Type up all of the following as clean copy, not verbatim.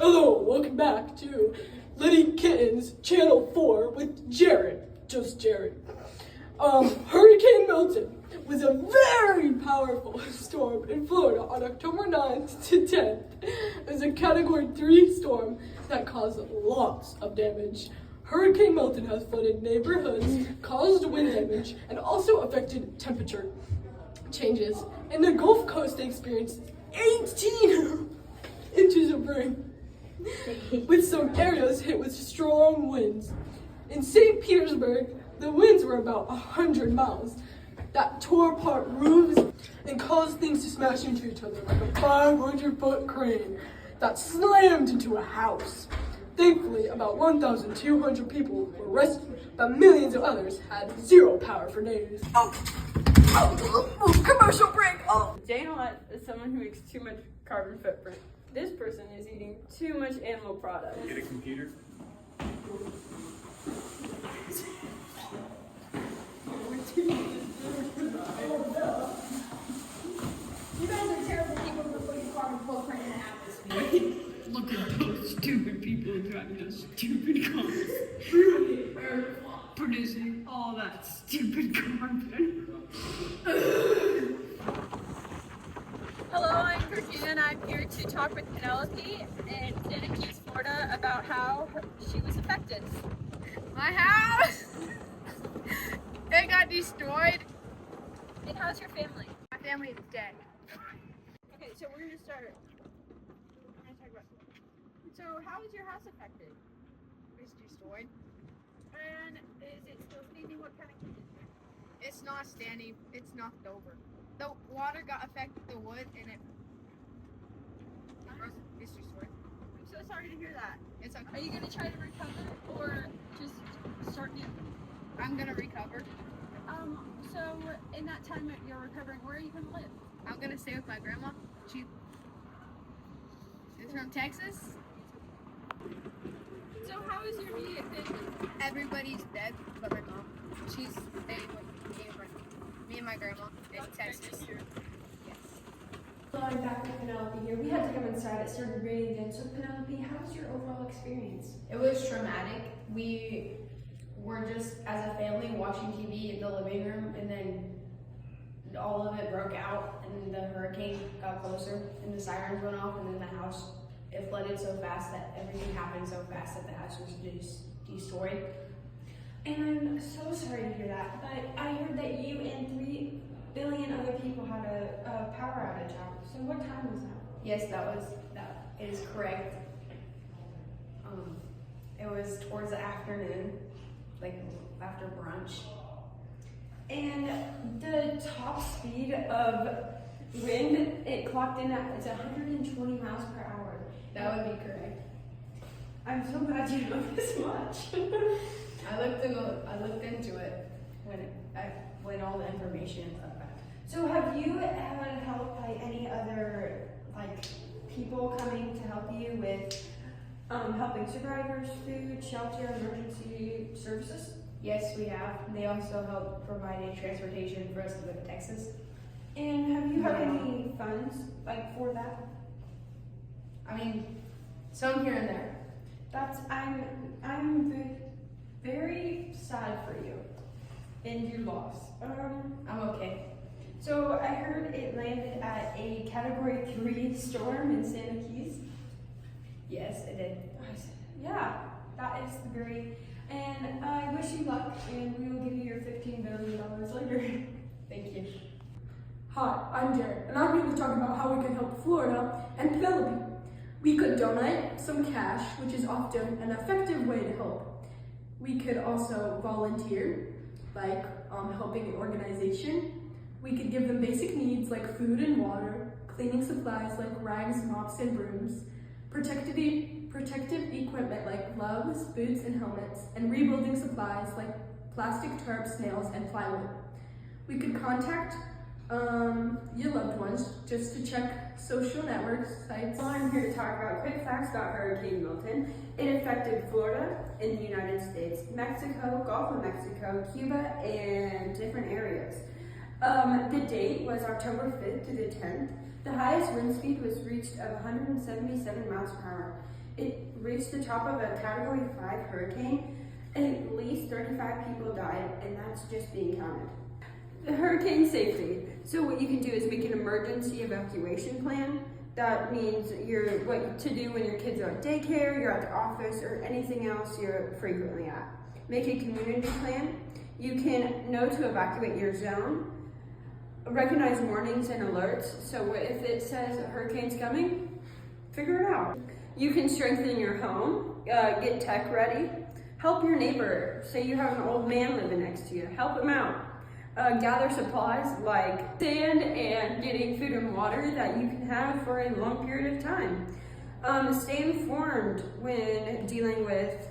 Hello, welcome back to Liddy Kittens Channel 4 with Jared, just Jared. Hurricane Milton was a very powerful storm in Florida on October 9th to 10th. It was a Category 3 storm that caused lots of damage. Hurricane Milton has flooded neighborhoods, caused wind damage, and also affected temperature changes. In the Gulf Coast, they experienced 18 inches of rain, with some areas hit with strong winds. In St. Petersburg, the winds were about 100 miles. That tore apart roofs and caused things to smash into each other like a 500-foot crane that slammed into a house. Thankfully, about 1,200 people were rescued, but millions of others had zero power for days. Commercial break! Dana is someone who makes too much carbon footprint. This person is eating too much animal products. Get a computer. You guys are terrible people for putting carbon footprint in the atmosphere. Look at those stupid people driving those stupid cars. Producing all that stupid carbon. Hello, I'm Georgina and I'm here to talk with Penelope in Santa Cruz, Florida about how she was affected. My house! It got destroyed. And how's your family? My family is dead. Okay, so we're going to start. So how was your house affected? It's destroyed. And is it still standing? What kind of condition? It's not standing. It's knocked over. The water got affected the wood and it broke. It's destroyed. I'm so sorry to hear that. It's okay. Are you going to try to recover or just start new? I'm gonna recover. So in that time that you're recovering, where are you going to live? I'm gonna stay with my grandma. She's from Texas. So how is your immediate family? Everybody's dead but my mom. She's staying with me and my grandma in Texas. Hello, I'm back with Penelope here. We had to come inside. It started raining again. So Penelope, how was your overall experience? It was traumatic. We were just, as a family, watching TV in the living room, and then all of it broke out, and the hurricane got closer, and the sirens went off, and then the house, it flooded so fast that everything happened so fast that the house was just destroyed. And I'm so sorry to hear that, but I heard that you and 3 billion other people had a power outage out. So what time was that? Yes, that is correct. It was towards the afternoon, like after brunch. And the top speed of wind, it clocked in at, it's 120 miles per hour. That would be correct. I'm so glad you know this much. I looked into it when all the information is up. So have you had help by any other people coming to help you with helping survivors, food, shelter, emergency services? Yes, we have. They also help providing transportation for us to go to Texas. And have you had any funds for that? I mean, some here and there. I'm very sad for you and your loss. I'm okay. So I heard it landed at a Category 3 storm in Santa Keys. Yes, it did. Yeah, that is very. And I wish you luck, and we will give you your $15 billion later. Thank you. Hi, I'm Jared, and I'm here to talk about how we can help Florida and Penelope. We could donate some cash, which is often an effective way to help. We could also volunteer, like helping an organization. We could give them basic needs like food and water, cleaning supplies like rags, mops, and brooms, protective equipment like gloves, boots, and helmets, and rebuilding supplies like plastic tarps, nails, and plywood. We could contact your loved ones just to check social network sites. Well, I'm here to talk about quick facts about Hurricane Milton. It affected Florida in the United States, Mexico, Gulf of Mexico, Cuba, and different areas. The date was October 5th to the 10th. The highest wind speed was reached of 177 miles per hour. it reached the top of a Category 5 hurricane, and at least 35 people died, and that's just being counted. The hurricane safety. So what you can do is make an emergency evacuation plan. That means what to do when your kids are at daycare, you're at the office, or anything else you're frequently at. Make a community plan. You can know to evacuate your zone. Recognize warnings and alerts. So if it says a hurricane's coming, figure it out. You can strengthen your home, get tech ready, help your neighbor. Say you have an old man living next to you, help him out. Gather supplies like sand and getting food and water that you can have for a long period of time. Stay informed when dealing with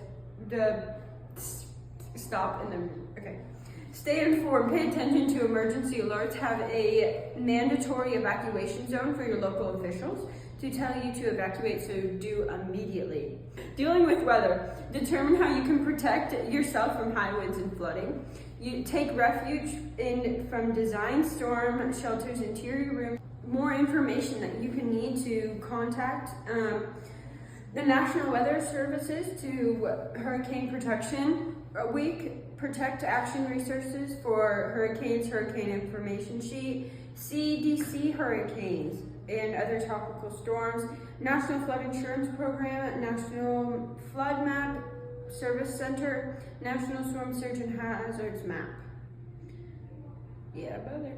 Stay informed, pay attention to emergency alerts, have a mandatory evacuation zone for your local officials to tell you to evacuate, so do immediately. Dealing with weather, determine how you can protect yourself from high winds and flooding. You take refuge from design storm shelters, interior rooms. More information that you can need to contact the National Weather Services to Hurricane Protection Week, Protect Action Resources for Hurricanes, Hurricane Information Sheet, CDC Hurricanes and other tropical storms, National Flood Insurance Program, National Flood Map Service Center, National Storm Surge and Hazards Map. Yeah, brother.